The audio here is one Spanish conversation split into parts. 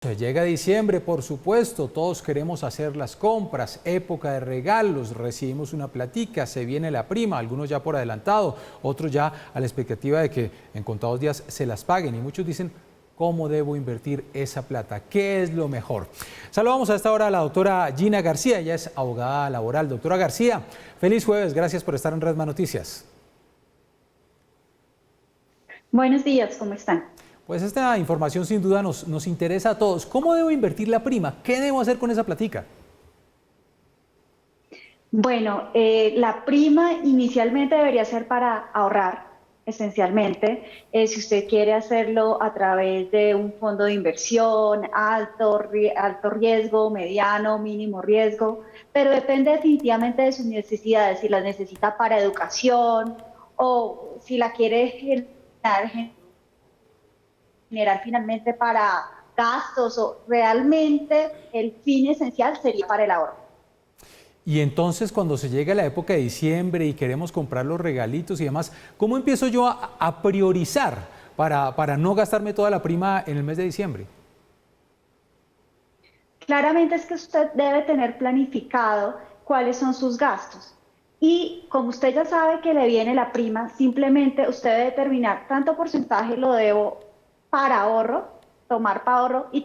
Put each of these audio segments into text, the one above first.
Llega diciembre, por supuesto, todos queremos hacer las compras, época de regalos, recibimos una platica, se viene la prima, algunos ya por adelantado, otros ya a la expectativa de que en contados días se las paguen y muchos dicen, ¿cómo debo invertir esa plata? ¿Qué es lo mejor? Saludamos a esta hora a la doctora Gina García, ella es abogada laboral. Doctora García, feliz jueves, gracias por estar en Redma Noticias. Buenos días, ¿cómo están? Pues esta información sin duda nos interesa a todos. ¿Cómo debo invertir la prima? ¿Qué debo hacer con esa platica? Bueno, la prima inicialmente debería ser para ahorrar, esencialmente. Si usted quiere hacerlo a través de un fondo de inversión, alto riesgo, mediano, mínimo riesgo, pero depende definitivamente de sus necesidades, si las necesita para educación o si la quiere generar finalmente para gastos o realmente el fin esencial sería para el ahorro. Y entonces cuando se llega la época de diciembre y queremos comprar los regalitos y demás, ¿cómo empiezo yo a priorizar para no gastarme toda la prima en el mes de diciembre? Claramente es que usted debe tener planificado cuáles son sus gastos. Y como usted ya sabe que le viene la prima, simplemente usted debe determinar tanto porcentaje lo debo para ahorro, tomar para ahorro y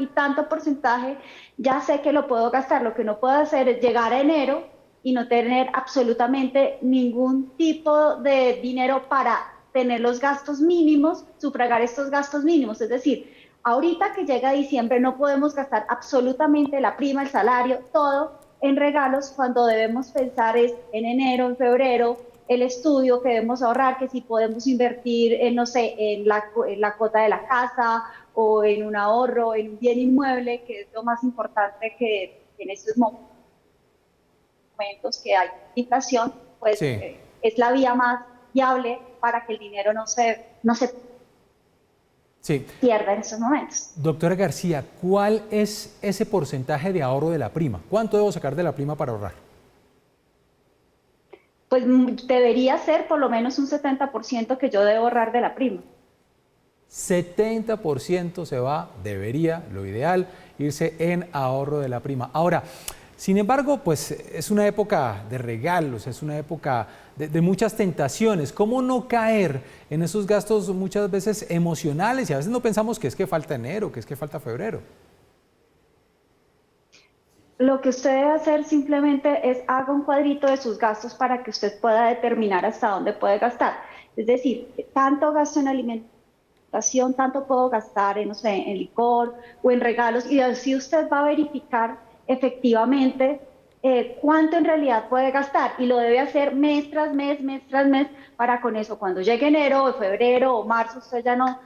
tanto porcentaje ya sé que lo puedo gastar. Lo que no puedo hacer es llegar a enero y no tener absolutamente ningún tipo de dinero para tener los gastos mínimos, sufragar estos gastos mínimos. Es decir, ahorita que llega diciembre no podemos gastar absolutamente la prima, el salario, todo en regalos cuando debemos pensar es en enero, en febrero, el estudio que debemos ahorrar, que si podemos invertir en, no sé, en la cuota de la casa o en un ahorro, en un bien inmueble, que es lo más importante que en estos momentos que hay inflación, pues Sí, es la vía más viable para que el dinero no se sí. pierda en estos momentos. Doctora García, ¿cuál es ese porcentaje de ahorro de la prima? ¿Cuánto debo sacar de la prima para ahorrar? Pues debería ser por lo menos un 70% que yo debo ahorrar de la prima. 70% se va, debería, lo ideal, irse en ahorro de la prima. Ahora, sin embargo, pues es una época de regalos, es una época de muchas tentaciones. ¿Cómo no caer en esos gastos muchas veces emocionales? Y a veces no pensamos que es que falta enero, que es que falta febrero. Lo que usted debe hacer simplemente es haga un cuadrito de sus gastos para que usted pueda determinar hasta dónde puede gastar. Es decir, tanto gasto en alimentación, tanto puedo gastar en, no sé, en licor o en regalos, y así usted va a verificar efectivamente cuánto en realidad puede gastar y lo debe hacer mes tras mes, para con eso cuando llegue enero o febrero o marzo usted ya no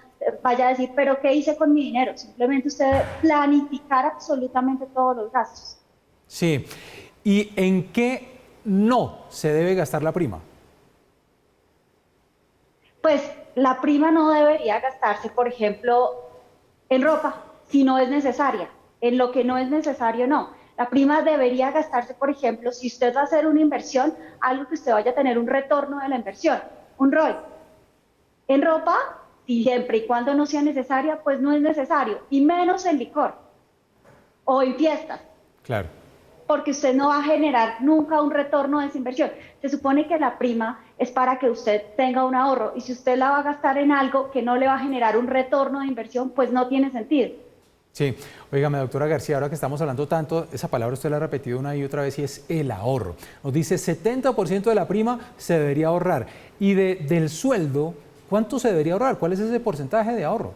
vaya a decir, pero ¿qué hice con mi dinero? Simplemente usted debe planificar absolutamente todos los gastos. Sí. ¿Y en qué no se debe gastar la prima? Pues la prima no debería gastarse, por ejemplo, en ropa, si no es necesaria. En lo que no es necesario, no. La prima debería gastarse, por ejemplo, si usted va a hacer una inversión, algo que usted vaya a tener un retorno de la inversión, un ROI. En ropa, si siempre y cuando no sea necesaria, pues no es necesario, y menos en licor o en fiestas, Claro. porque usted no va a generar nunca un retorno de esa inversión. Se supone que la prima es para que usted tenga un ahorro, y si usted la va a gastar en algo que no le va a generar un retorno de inversión, pues no tiene sentido. Sí, óigame, doctora García, ahora que estamos hablando tanto, esa palabra usted la ha repetido una y otra vez y es el ahorro. Nos dice 70% de la prima se debería ahorrar. Y del sueldo, ¿cuánto se debería ahorrar? ¿Cuál es ese porcentaje de ahorro?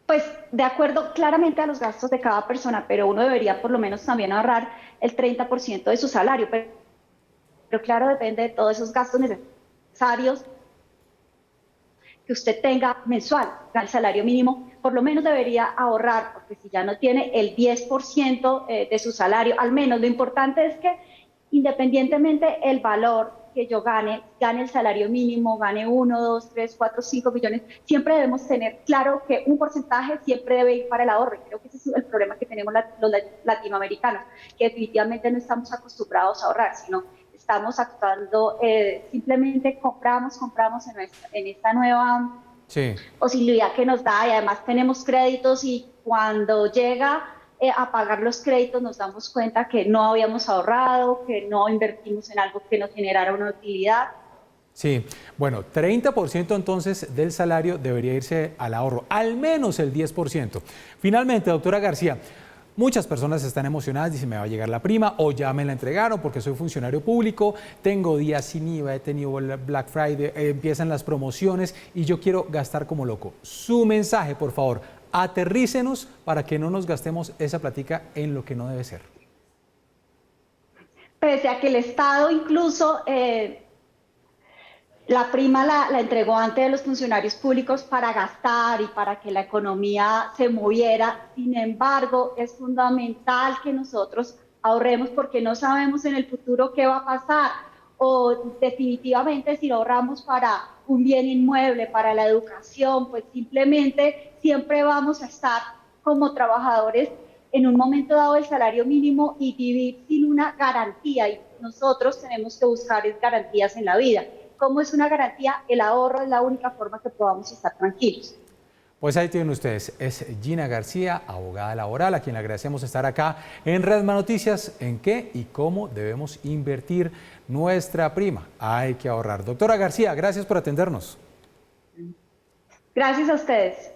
Pues de acuerdo claramente a los gastos de cada persona, pero uno debería por lo menos también ahorrar el 30% de su salario, pero claro, depende de todos esos gastos necesarios que usted tenga mensual. El salario mínimo por lo menos debería ahorrar, porque si ya no tiene el 10% de su salario, al menos lo importante es que independientemente el valor que yo gane el salario mínimo, gane 1, 2, 3, 4, 5 millones, siempre debemos tener claro que un porcentaje siempre debe ir para el ahorro. Y creo que ese es el problema que tenemos los latinoamericanos, que definitivamente no estamos acostumbrados a ahorrar, sino estamos actuando, simplemente compramos en esta nueva Sí. posibilidad que nos da, y además tenemos créditos y cuando llega a pagar los créditos nos damos cuenta que no habíamos ahorrado, que no invertimos en algo que nos generara una utilidad. Sí, bueno, 30% entonces del salario debería irse al ahorro, al menos el 10%. Finalmente, doctora García, muchas personas están emocionadas, dicen me va a llegar la prima o ya me la entregaron porque soy funcionario público, tengo días sin IVA, he tenido el Black Friday, empiezan las promociones y yo quiero gastar como loco. Su mensaje, por favor, aterrícenos para que no nos gastemos esa platica en lo que no debe ser. Pese a que el Estado incluso la prima la entregó antes de los funcionarios públicos para gastar y para que la economía se moviera. Sin embargo, es fundamental que nosotros ahorremos porque no sabemos en el futuro qué va a pasar o definitivamente si lo ahorramos para un bien inmueble, para la educación, pues simplemente siempre vamos a estar como trabajadores en un momento dado el salario mínimo y vivir sin una garantía y nosotros tenemos que buscar garantías en la vida. ¿Cómo es una garantía? El ahorro es la única forma que podamos estar tranquilos. Pues ahí tienen ustedes, es Gina García, abogada laboral, a quien le agradecemos estar acá en Redman Noticias, en qué y cómo debemos invertir nuestra prima. Hay que ahorrar. Doctora García, gracias por atendernos. Gracias a ustedes.